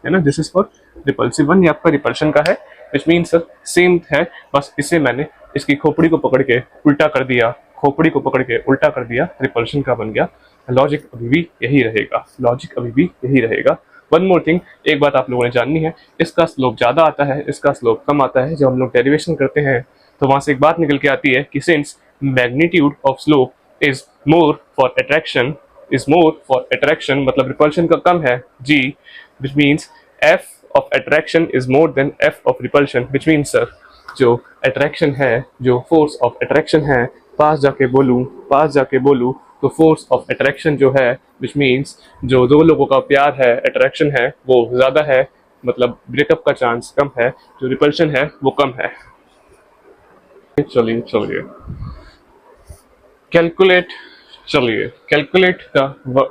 है ना, this is for repulsive one, ये आपका रिपल्शन का है, विच मीन सर सेम है, बस इसे मैंने इसकी खोपड़ी को पकड़ के उल्टा कर दिया, खोपड़ी को पकड़ के उल्टा कर दिया, रिपल्शन का बन गया। लॉजिक अभी भी यही रहेगा, लॉजिक अभी भी यही रहेगा। वन मोर थिंग, एक बात आप लोगों ने जाननी है, इसका स्लोप ज़्यादा आता है, इसका स्लोप कम आता है। जब हम लोग डेरिवेशन करते हैं तो वहाँ से एक बात निकल के आती है कि since magnitude of slope is more for attraction, is more for attraction मतलब रिपल्शन का कम है जी, which means F of attraction is more than F of repulsion, which means sir जो अट्रैक्शन है, जो फोर्स ऑफ अट्रैक्शन है, पास जाके बोलूँ तो फोर्स ऑफ अट्रैक्शन जो है, विच मीन्स जो दो लोगों का प्यार है, अट्रैक्शन है, वो ज़्यादा है, मतलब ब्रेकअप का चांस कम है, जो रिपल्शन है वो कम है। चलिए calculate the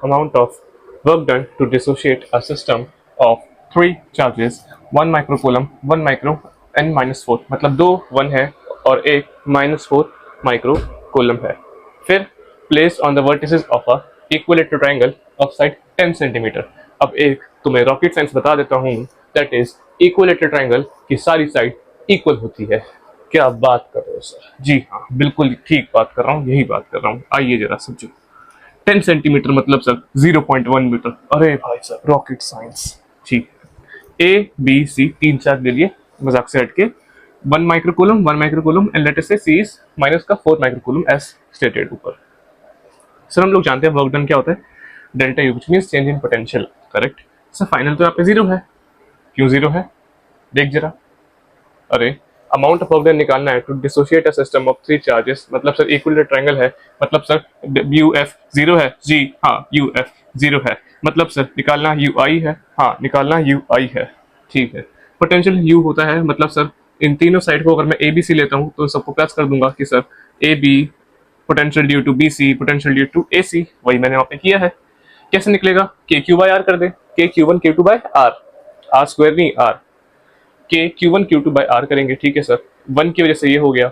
amount of work done to dissociate a system of 3 charges 1 microcoulomb 1 micro n -4, मतलब 2 1 है और एक -4 माइक्रोकूलम है। फिर place on the vertices of a equilateral triangle of side 10 centimetre. अब एक तुम्हें रॉकेट साइंस बता देता हूँ, दैट इज इक्विलेटरल ट्रायंगल की सारी साइड इक्वल होती है। क्या बात कर रहे हो सर? जी हाँ, बिल्कुल ठीक बात कर रहा हूँ, यही बात कर रहा हूँ। आइए जरा समझो, 10 सेंटीमीटर मतलब सर 0.1 मीटर। अरे भाई साहब रॉकेट साइंस, ठीक है। ए बी सी 3 चार्ज ले लिए, मजाक से हटके, 1 माइक्रोकूलम एंड लेट अस से सी इज माइनस का 4 माइक्रोकूलम एज स्टेटेड ऊपर। सर हम लोग जानते हैं वर्क डन क्या होता है, delta U, which means change in potential, correct. Sir final तो यहाँ पे 0 है, क्यों 0 है देख जरा। अरे अमाउंट ऑफ वर्क डन निकालना है to dissociate a system of 3 charges, मतलब सर इक्विलेटरल ट्रायंगल है, मतलब सर यू एफ 0 है जी हाँ, यू एफ 0 है, मतलब सर निकालना यू आई है, हाँ निकालना यू आई है, ठीक है। पोटेंशियल यू होता है, मतलब सर इन तीनों साइड को अगर मैं ए बी सी लेता हूँ तो सबको प्लस कर दूंगा कि sir A B potential due to B C, potential due to A C, वही मैंने वहाँ पे किया है। कैसे निकलेगा, के क्यू बाई आर कर दे, K Q one K two by R, R square नहीं R, K Q one Q two by R करेंगे, ठीक है सर। 1 की वजह से ये हो गया,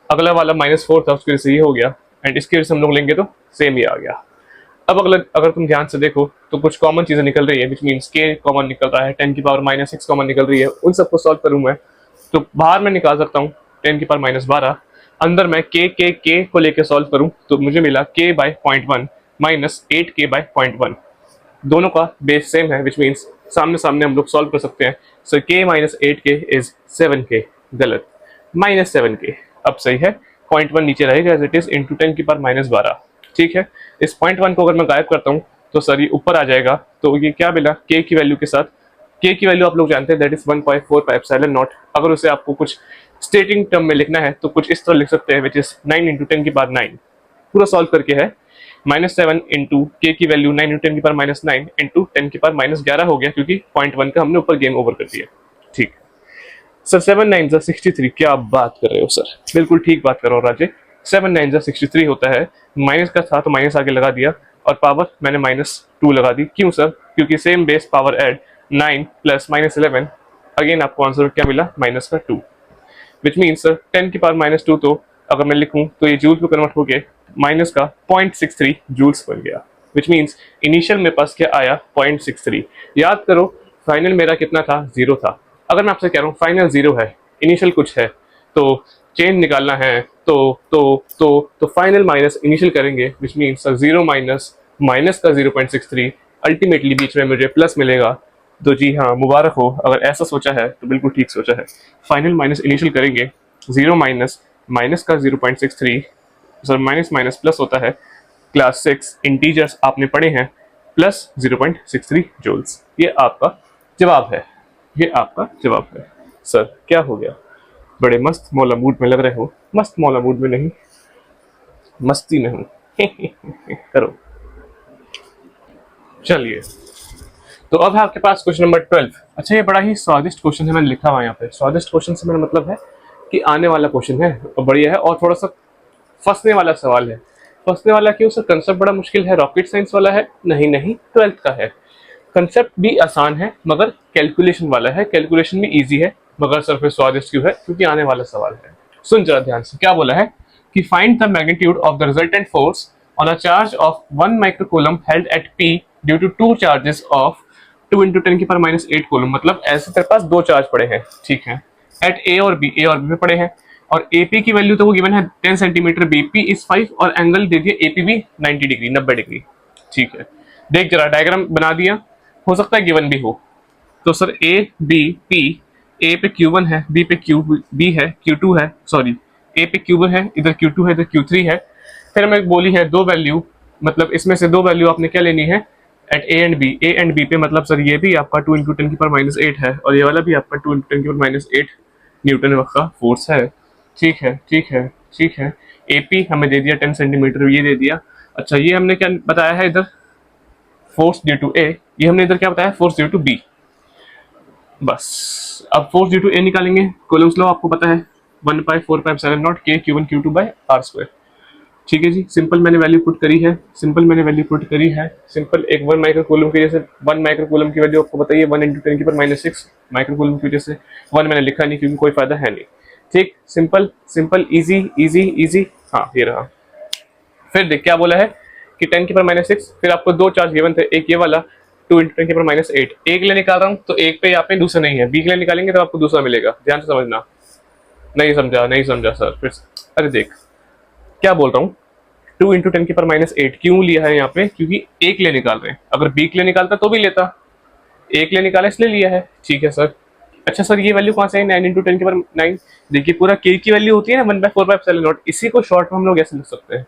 अगला वाला -4 था उसकी वजह से ये हो गया, एंड इसकी वजह से हम लोग लेंगे तो सेम ही आ गया। अब अगर तुम ध्यान से देखो तो कुछ कॉमन चीजें निकल रही है, विच मीन्स के कॉमन निकल रहा है, 10 की पावर -6 कॉमन निकल रही है, उन सबको सॉल्व करूँ मैं तो बाहर मैं निकाल सकता हूँ 10 की पावर -12, अंदर मैं के को लेकर सॉल्व करूँ तो मुझे मिला k by 0.1 minus 8k by 0.1, दोनों का बेस सेम है, विच मीन्स सामने सामने हम लोग सॉल्व कर सकते हैं। सो k minus 8k is 7k, गलत, -7k, अब सही है, 0.1 नीचे रहेगा एज इट इज इंटू 10 की पावर -12, ठीक है। इस 0.1 को अगर मैं गायब करता हूँ तो सर ये ऊपर आ जाएगा, तो ये क्या मिला k की वैल्यू के साथ, k की वैल्यू आप लोग जानते हैं that is 1.4 pi epsilon not. अगर उसे आपको कुछ स्टेटिंग टर्म में लिखना है तो कुछ इस तरह लिख सकते हैं, विच इज 9 इंटू 10 की पावर 9, पूरा सॉल्व करके है -7 इंटू के की वैल्यू 9 इंटू 10 की पावर -9 इंटू 10 की पावर -11 हो गया, क्योंकि 0.1 का हमने ऊपर गेम ओवर कर दिया, ठीक। सर 7 9 जा 63, क्या आप बात कर रहे हो सर, बिल्कुल ठीक बात कर रहा हूँ राजे, 7 9 जा 63 होता है, माइनस का था तो माइनस आगे लगा दिया और पावर मैंने -2 लगा दी, क्यों सर, क्योंकि same base power add 9 plus -11, again आपको आंसर क्या मिला -2, विच मीन्स सर 10 की पावर -2 तो अगर मैं लिखूं तो ये जूल में कन्वर्ट हो गया, माइनस का 0.63 जूल्स बन गया, विच मीन्स इनिशियल मेरे पास क्या आया 0.63। याद करो फाइनल मेरा कितना था, 0 था। अगर मैं आपसे कह रहा हूँ फाइनल 0 है, इनिशियल कुछ है, तो चेंज निकालना है तो फाइनल माइनस इनिशियल करेंगे, विच मीन्स सर 0 माइनस माइनस का 0.63, अल्टीमेटली बीच में मुझे प्लस मिलेगा। तो जी हाँ, मुबारक हो, अगर ऐसा सोचा है तो बिल्कुल ठीक सोचा है। फाइनल माइनस इनिशियल करेंगे, 0 माइनस माइनस का 0.63, सर माइनस माइनस प्लस होता है, क्लास 6 इंटीजर्स आपने पढ़े हैं, प्लस 0.63 जूल्स, ये आपका जवाब है, ये आपका जवाब है। सर क्या हो गया, बड़े मस्त मौला मूड में लग रहे हो, मस्त मौला मूड में नहीं, मस्ती में हूँ करो। चलिए, तो अब है आपके पास क्वेश्चन नंबर 12। अच्छा, ये बड़ा ही स्वादिष्ट क्वेश्चन है, मैंने लिखा हुआ यहाँ पे, स्वादिष्ट क्वेश्चन से मेरा मतलब है कि आने वाला क्वेश्चन है और बढ़िया है, और थोड़ा सा फंसने वाला सवाल है। फंसने वाला क्यों सर, कंसेप्ट बड़ा मुश्किल है, रॉकेट साइंस वाला है, नहीं 12th का है। कंसेप्ट भी आसान है मगर कैलकुलेशन वाला है, कैलकुलेशन भी इजी है, मगर सर फिर स्वादिष्ट क्यों है, क्योंकि आने वाला सवाल है। सुन जरा ध्यान से, क्या बोला है कि find the magnitude of the resultant force on a charge of 1 microcoulomb held at P due to two charges of 2 into 10⁻8 coulomb. मतलब ऐसे तेरे पास दो चार्ज पड़े हैं, ठीक है, एट ए और बी पे पड़े हैं, और एपी की वैल्यू तो वो गिवन है 10 सेंटीमीटर, बीपी इज 5 और एंगल दे दिया एपी भी 90 डिग्री 90 डिग्री, ठीक है। देख जरा डायग्राम बना दिया, हो सकता है गिवन भी हो। तो सर ए बी पी, ए पे Q1 है, बी पे क्यू बी है, Q2 है, सॉरी ए पे Q1 है, इधर Q2 है, इधर Q3 है। फिर हमें बोली है दो वैल्यू, मतलब इसमें से दो वैल्यू आपने क्या लेनी है एट ए एंड बी पे। मतलब सर ये भी आपका 2 इंटू 10⁻8 है और ये वाला भी आपका 2 इंटू 10⁻8 न्यूटन का फोर्स है, ठीक है ठीक है ठीक है। एपी हमें दे दिया 10 सेंटीमीटर, ये दे दिया। अच्छा ये हमने क्या बताया है इधर, फोर्स ड्यू टू ए, ये हमने इधर क्या बताया, फोर्स ड्यू टू बी। बस अब फोर्स ड्यू टू ए निकालेंगे, कूलम्स लॉ आपको पता है 1/4πε0 k Q1 Q2 bye R square, ठीक है जी। सिंपल मैंने वैल्यू पुट करी है, सिंपल मैंने वैल्यू पुट करी है, सिंपल एक 1 माइक्रोकूलम की जैसे 1 माइक्रोकूलम की वैल्यू आपको बताइए 1 इंटू 10⁻6 माइक्रोकूलम की वजह से 1 मैंने लिखा नहीं क्योंकि कोई फायदा है नहीं, ठीक। Simple simple easy easy easy, हाँ ये रहा। फिर देख क्या बोला है कि 10⁻6, फिर आपको दो चार्ज गिवन थे, एक ये वाला 2 इंटू 10⁻8, एक के लिए निकाल रहा हूँ तो एक पे यहाँ पे दूसरा नहीं है, बी के लिए निकालेंगे तो आपको दूसरा मिलेगा, ध्यान से समझना। नहीं समझा नहीं समझा सर फिर, अरे देख क्या बोल रहा हूँ, 2 इंटू 10⁻8 क्यों लिया है यहाँ पे, क्योंकि ए के लिए निकाल रहे हैं, अगर बी के लिए निकालता तो भी लेता, ए के लिए निकाला इसलिए लिया है, ठीक है सर। अच्छा सर ये वैल्यू कहाँ से है 9 इंटू 10⁻9, देखिए पूरा के की वैल्यू होती है ना 1/4πε0, इसी को शॉर्ट में हम लोग ऐसे लिख सकते हैं।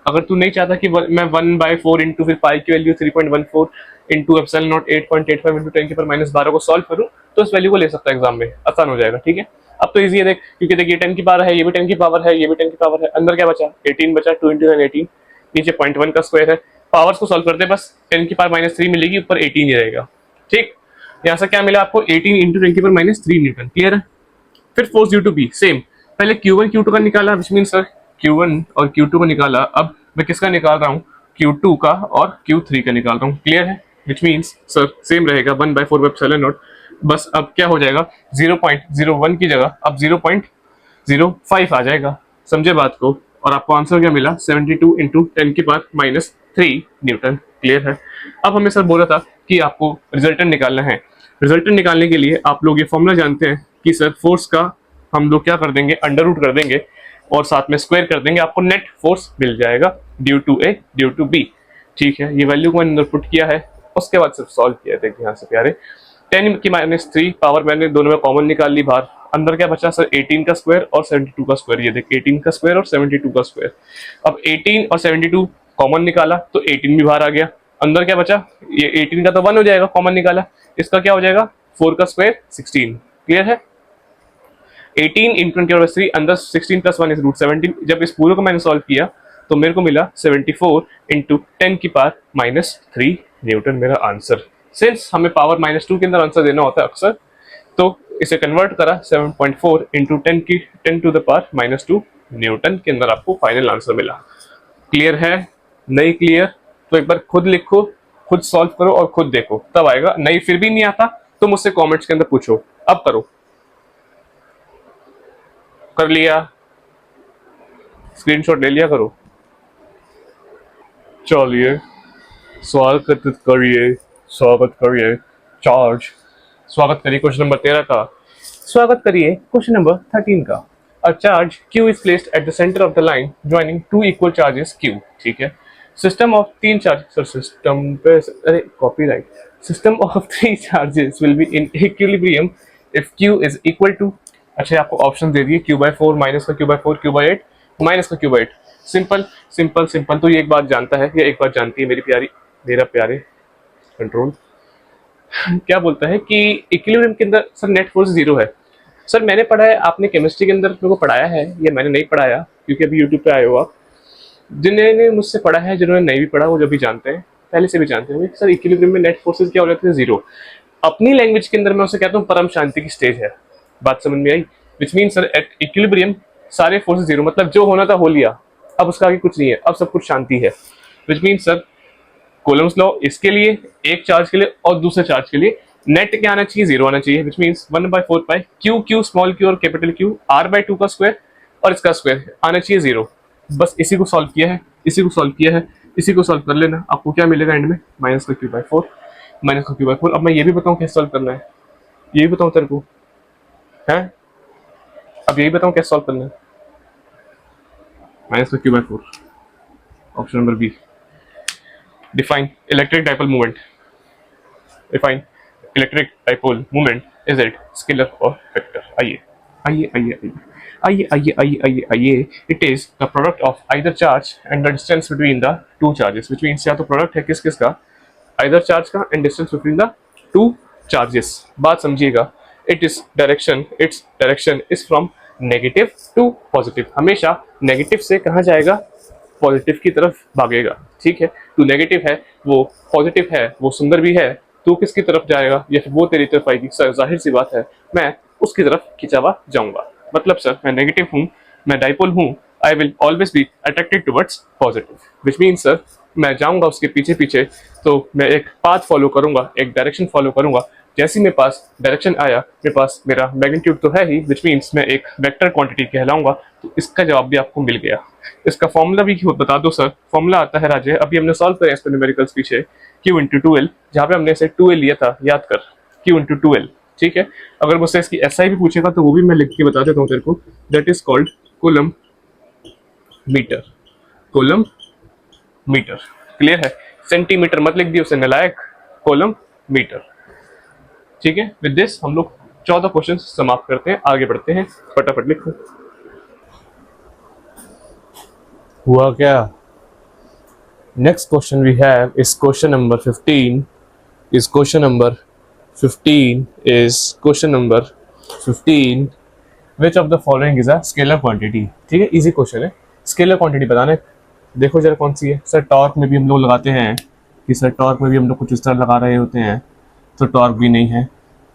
अगर तू नहीं चाहता कि मैं 1/4 इंटू फिर पाई की वैल्यू 3.14 इंटू एप्सिलॉन 8.85 इंटू 10⁻12 को सॉल्व करूँ तो इस वैल्यू को ले सकता है एग्जाम में, आसान हो जाएगा, ठीक है। अब तो इजी है देख, क्योंकि देखिए 10 की पावर है, ये भी 10 की पावर है, ये भी 10 की पावर है, अंदर क्या बचा 18 बचा, 2 इंटू 18, नीचे 0.1 का स्क्वायर है, पावर्स को सॉल्व करते बस 10 की पावर -3 मिलेगी, ऊपर 18 ही रहेगा, ठीक। यहाँ से क्या मिला आपको 18 इंटू 10 की पावर -3 न्यूटन, क्लियर है। फिर force due to B same, पहले Q1 Q2 का निकाला, विच मीन सर Q1 और Q2 को निकाला, अब मैं किसका निकाल रहा हूँ Q2 का और Q3 का निकाल रहा हूँ, क्लियर है। विच मीन्स सर सेम रहेगा 1/4πε0, बस अब क्या हो जाएगा 0.01 की जगह अब 0.05 आ जाएगा, समझे बात को। और आपको आंसर क्या मिला 72 इंटू 10 की पावर -3 न्यूटन, क्लियर है। अब हमें सर बोला था कि आपको रिजल्टेंट निकालना है, रिजल्टेंट निकालने के लिए आप लोग ये फॉर्मूला जानते हैं कि सर फोर्स का हम लोग क्या कर देंगे अंडर रूट कर देंगे और साथ में स्क्वायर कर देंगे, आपको नेट फोर्स मिल जाएगा due to A due to B, ठीक है। ये वैल्यू को मैंने अंदर पुट किया है, उसके बाद सिर्फ सॉल्व किया। देखिए यहाँ से प्यारे 10 की -3 पावर मैंने दोनों में कॉमन निकाल ली बाहर, अंदर क्या बचा सर 18 का स्क्वायर और 72 का स्क्वायर, ये देख 18 का स्क्वायर और 72 का स्क्वायर। अब 18 और 72 कॉमन निकाला तो 18 भी बाहर आ गया, अंदर क्या बचा ये 18 का तो 1 हो जाएगा कॉमन निकाला, इसका क्या हो जाएगा 4 का स्क्वायर 16, क्लियर है। 18 इंटू 10⁻3 अंदर 16 + 1 इज √17, जब इस पूरे को मैंने सॉल्व किया तो मेरे को मिला 74 इंटू 10 की पावर -3 न्यूटन मेरा आंसर। सिंस हमें पावर -2 के अंदर आंसर देना होता है अक्सर, तो इसे कन्वर्ट करा 7.4 into 10 to the power -2 newton के अंदर आपको फाइनल आंसर मिला। क्लियर है, नहीं क्लियर तो एक बार खुद लिखो, खुद सॉल्व करो और खुद देखो, तब आएगा। नहीं फिर भी नहीं आता तो मुझसे कमेंट्स के अंदर पूछो। अब करो, कर लिया, स्क्रीनशॉट ले लिया करो, चलिए स्वागत करिए, स्वागत करिए चार्ज, स्वागत करिए क्वेश्चन नंबर 13 का, स्वागत करिए क्वेश्चन नंबर 13 का। A charge Q is placed at the center of the line joining two equal charges Q, ठीक है। System of 3 charge, sir system पे अरे copyright, system of 3 charges will be in equilibrium if Q is equal to, अच्छा आपको option दे दिए Q/4 minus का Q/4 Q/8 minus का Q/8। Simple simple simple, तो ये एक बात जानता है या एक बात जानती है मेरी प्यारी, मेरा प्यारे कंट्रोल क्या बोलता है कि इक्विलिब्रियम के अंदर सर नेट फोर्स 0 है। सर मैंने पढ़ा है, आपने केमिस्ट्री के अंदर मेरे को पढ़ाया है, या मैंने नहीं पढ़ाया क्योंकि अभी यूट्यूब पे आए हो आप, जिन्होंने मुझसे पढ़ा है जिन्होंने नहीं भी पढ़ा वो जो भी जानते हैं, पहले से भी जानते हैं सर इक्विलिब्रियम में नेट फोर्सेस क्या हो जाते हैं 0। अपनी लैंग्वेज के अंदर मैं उसे कहता हूँ परम शांति की स्टेज है, बात समझ में आई। Which mean sir at equilibrium सारे फोर्सेस 0, मतलब जो होना था हो लिया, अब उसका आगे कुछ नहीं है, अब सब कुछ शांति है। विच मीन सर कूलम्स लॉ इसके लिए एक चार्ज के लिए और दूसरे चार्ज के लिए नेट क्या आना चाहिए 0 आना चाहिए। Which means 1/4 pi Q small q और कैपिटल Q R/2 का स्क्वायर और इसका स्क्वायर आना चाहिए 0। बस इसी को सॉल्व किया है, इसी को सॉल्व किया है, इसी को सॉल्व कर लेना, आपको क्या मिलेगा एंड में, माइनस का क्यू बाई फोर, माइनस का क्यू बाई फोर। अब मैं ये भी बताऊँ कैसे सॉल्व करना है, ये भी बताऊँ तेरे को है, अब यही बताऊँ कैसे सॉल्व करना है, माइनस का Q by four, option number B. Define electric dipole movement, define electric dipole movement is it scalar or vector. आइए आइए आइए आइए आइए आइए आइए आइए, it is the product of either charge and the distance between the two charges, which means या तो प्रोडक्ट है किस किस का, आइदर चार्ज का and distance between the two charges. बात समझिएगा, its direction is from negative to positive, हमेशा नेगेटिव से कहाँ जाएगा, पॉजिटिव की तरफ भागेगा। ठीक है, तू नेगेटिव है, वो पॉजिटिव है, वो सुंदर भी है, तू किसकी तरफ जाएगा, या फिर वो तेरी तरफ आएगी, सर जाहिर सी बात है मैं उसकी तरफ खिंचा हुआ जाऊंगा। मतलब सर मैं नेगेटिव हूँ, मैं डाइपोल हूँ, I will always be attracted towards positive, which mean sir मैं जाऊंगा उसके पीछे पीछे, तो मैं एक पाथ फॉलो करूंगा, एक डायरेक्शन फॉलो करूंगा। जैसे मेरे पास डायरेक्शन आया, मेरे पास मेरा मैग्नीट्यूड तो है ही, विच मीन्स मैं एक वेक्टर क्वांटिटी कहलाऊंगा। तो इसका जवाब भी आपको मिल गया। इसका फॉर्मूला भी बता दो सर, फॉर्मूला आता है राजे, अभी हमने सॉल्व करे इसके न्यूमेरिकल्स पीछे, Q इंटू 2L, जहाँ पे हमने इसे 2L लिया था, याद कर, Q इंटू 2L। ठीक है, अगर मुझसे इसकी SI भी पूछेगा तो वो भी मैं लिख के बता देता हूँ तेरे को, that is called coulomb metre, coulomb metre. Clear है, सेंटीमीटर मत लिख दियो उसे नलायक, कूलम मीटर। ठीक है, विद दिस हम लोग 14 क्वेश्चन समाप्त करते हैं, आगे बढ़ते हैं, फटाफट लिखो। हुआ क्या, next question we have is question number 15, is question number 15 is question number 15, which of the following is a scalar quantity। ठीक है, इजी क्वेश्चन है, स्केलर क्वांटिटी बताना है। देखो जरा कौन सी है सर, टॉर्क में भी हम लोग लगाते हैं कि सर टॉर्क में भी हम लोग कुछ इस तरह लगा रहे होते हैं, तो टॉर्क भी नहीं है,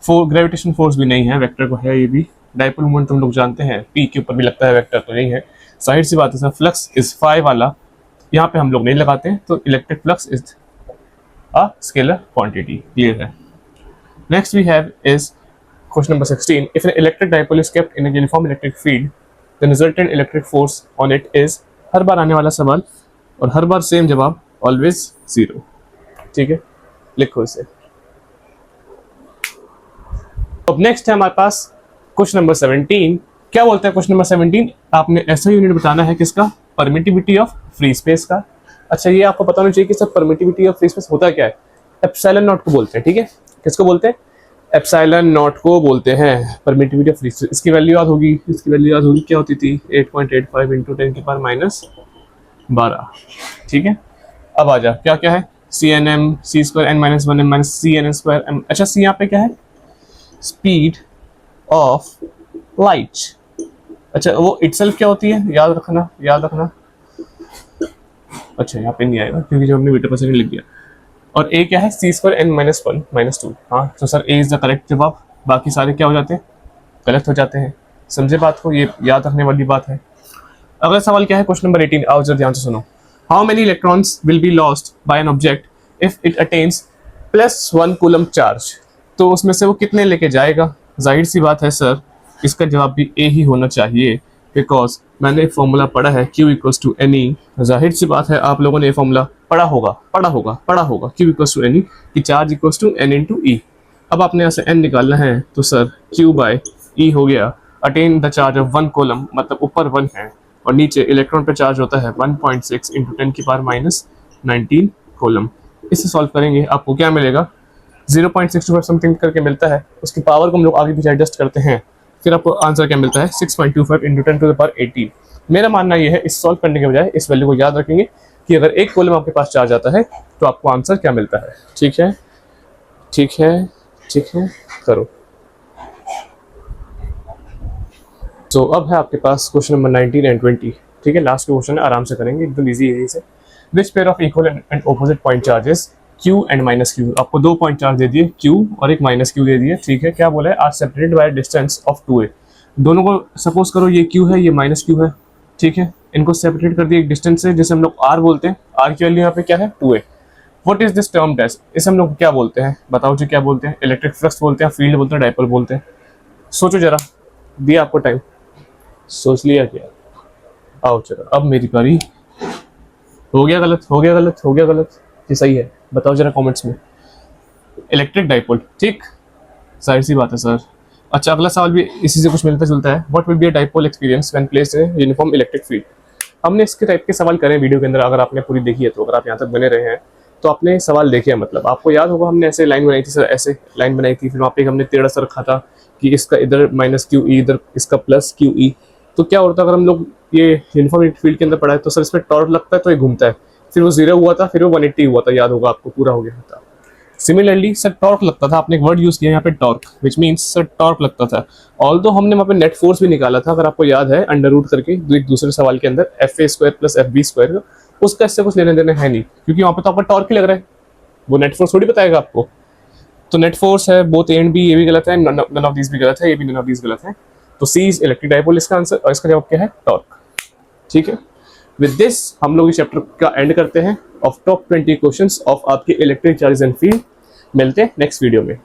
ग्रेविटेशन फोर्स भी नहीं है, वेक्टर को है ये भी, डाइपोल मोमेंट हम लोग जानते हैं, पी के ऊपर भी लगता है, वेक्टर तो नहीं है, जाहिर सी बात है सर। फ्लक्स इज फाई वाला यहाँ पे हम लोग नहीं लगाते हैं, तो electric flux is a scalar quantity। clear है। next we have is question number 16, if an electric dipole is kept in a uniform electric field, the resultant electric force on it is, हर बार आने वाला सवाल और हर बार same जवाब, always 0। ठीक है, लिखो इसे। अब नेक्स्ट है हमारे पास क्वेश्चन नंबर 17। क्या बोलते हैं क्वेश्चन नंबर 17, आपने ऐसा यूनिट बताना है किसका, परमिटिविटी ऑफ फ्री स्पेस का। अच्छा, ये आपको पता होना चाहिए कि sir permittivity of free space होता क्या है, एप्सिलॉन नॉट को बोलते हैं। ठीक है, किसको बोलते हैं, एप्सिलॉन नॉट को बोलते हैं परमिटिविटी ऑफ फ्री स्पेस। इसकी वैल्यू याद होगी, इसकी वैल्यू याद होगी, क्या होती थी, 8.85 इंटू 10 की पावर माइनस 12। ठीक है, अब आ जा, क्या क्या है, C N M C square N minus one M minus C N N square M. अच्छा, सी यहाँ पे क्या है, स्पीड ऑफ लाइट। अच्छा, वो इटसेल्फ क्या होती है, याद रखना, याद रखना। अच्छा, यहाँ पे नहीं आएगा क्योंकि जो हमने मीटर पर सेकंड लिख दिया। और ए क्या है, C square N minus one minus two. हाँ, तो sir A is the correct जवाब, बाकी सारे क्या हो जाते हैं, गलत हो जाते हैं। समझे बात को, ये याद रखने वाली बात है। अगला सवाल क्या है, क्वेश्चन नंबर 18, आओ जरा ध्यान से सुनो। How many electrons will be lost by an object if it attains +1 coulomb charge. तो उसमें से वो कितने लेके जाएगा। जाहिर सी बात है सर, इसका जवाब भी ए ही होना चाहिए, बिकॉज मैंने एक फॉर्मूला पढ़ा है, Q equals to N E. जाहिर सी बात है आप लोगों ने ये फॉर्मूला पढ़ा होगा, Q equals to N E, कि charge equals to N into E. अब आपने यहाँ से एन निकालना है, तो सर Q बाय ई हो गया, attain the charge of 1 column, मतलब ऊपर 1 है और नीचे इलेक्ट्रॉन पे चार्ज होता है 1.6 इंटू 10 की पावर माइनस 19 कॉलम। इसे सॉल्व करेंगे आपको क्या मिलेगा, 0.625 समथिंग करके मिलता है। उसकी पावर को हम लोग आगे पीछे एडजस्ट करते हैं, फिर आपको आंसर क्या मिलता है, 6.25 इंटू 10 टू द पावर 18। मेरा मानना यह है, इस सॉल्व करने के बजाय इस वैल्यू को याद रखेंगे कि अगर 1 कॉलम आपके पास चार्ज आता है तो आपको आंसर क्या मिलता है। ठीक है, ठीक है, ठीक है, करो। तो अब है आपके पास क्वेश्चन नंबर 19 एंड 20। ठीक है, लास्ट क्वेश्चन आराम से करेंगे, एकदम इजी है इसे। Which pair of equal and opposite point charges Q and minus Q, आपको 2 पॉइंट चार्ज दे दिए, Q और एक माइनस Q दे दिए। ठीक है, क्या बोला है, are separated by distance of 2a। दोनों को सपोज करो ये Q है, ये माइनस Q है। ठीक है, इनको सेपरेट कर दिया एक डिस्टेंस से, जिसे हम लोग R बोलते हैं। R की वैल्यू यहाँ पे क्या है, 2a। What is this term dash, इसे हम लोग क्या बोलते हैं, बताओ जी क्या बोलते हैं, इलेक्ट्रिक फ्लक्स बोलते हैं, फील्ड बोलते हैं, डाइपोल बोलते हैं। सोचो जरा, दिया आपको टाइम, सोच लिया क्या। आओ चलो अब मेरी बारी। हो गया गलत, हो गया गलत, हो गया गलत, ये सही है? बताओ जरा कमेंट्स में। इलेक्ट्रिक डाइपोल, ठीक, जाहिर सी बात है सर। अच्छा अगला सवाल भी इसी से कुछ मिलता जुलता है। What will be a dipole experience when placed in uniform electric field. हमने इसके टाइप के सवाल करे वीडियो के अंदर, अगर आपने पूरी देखी है तो, अगर आप यहाँ तक बने रहे हैं तो आपने सवाल देखे हैं, मतलब आपको याद होगा हमने ऐसे लाइन बनाई थी सर, ऐसे लाइन बनाई थी, फिर वहाँ पे हमने टेढ़ा सा रखा था कि इसका इधर माइनस क्यू ई, इधर इसका प्लस क्यू ई। तो क्या होता है अगर हम लोग ये यूनिफॉर्म फील्ड के अंदर पढ़ा है तो सर इसमें टॉर्क लगता है तो ये घूमता है, फिर वो 0 हुआ था, फिर वो 180 हुआ था, याद होगा आपको, पूरा हो गया था। सिमिलरली सर टॉर्क लगता था, आपने एक वर्ड यूज किया यहाँ पे टॉर्क, विच मीन्स सर टॉर्क लगता था। ऑल्दो हमने वहाँ पे नेट फोर्स भी निकाला था, अगर आपको याद है, अंडर रूट करके एक दूसरे सवाल के अंदर F A square plus F B square, उसका इससे कुछ लेने देने है नहीं, क्योंकि वहाँ पे तो आपका टॉर्क ही लग रहा है, वो नेट फोर्स थोड़ी बताएगा आपको। तो नेट फोर्स है बोथ ए एंड बी, ये भी गलत है, नन ऑफ दीज भी गलत है, ये भी नन ऑफ दीज गलत है। तो सी इज इलेक्ट्रिक डाइपोल इसका आंसर, और इसका जवाब क्या है? टॉर्क। ठीक है, विद दिस हम लोग इस चैप्टर का एंड करते हैं ऑफ टॉप 20 क्वेश्चंस ऑफ आपके इलेक्ट्रिक चार्जेस एंड फील्ड। मिलते हैं नेक्स्ट वीडियो में।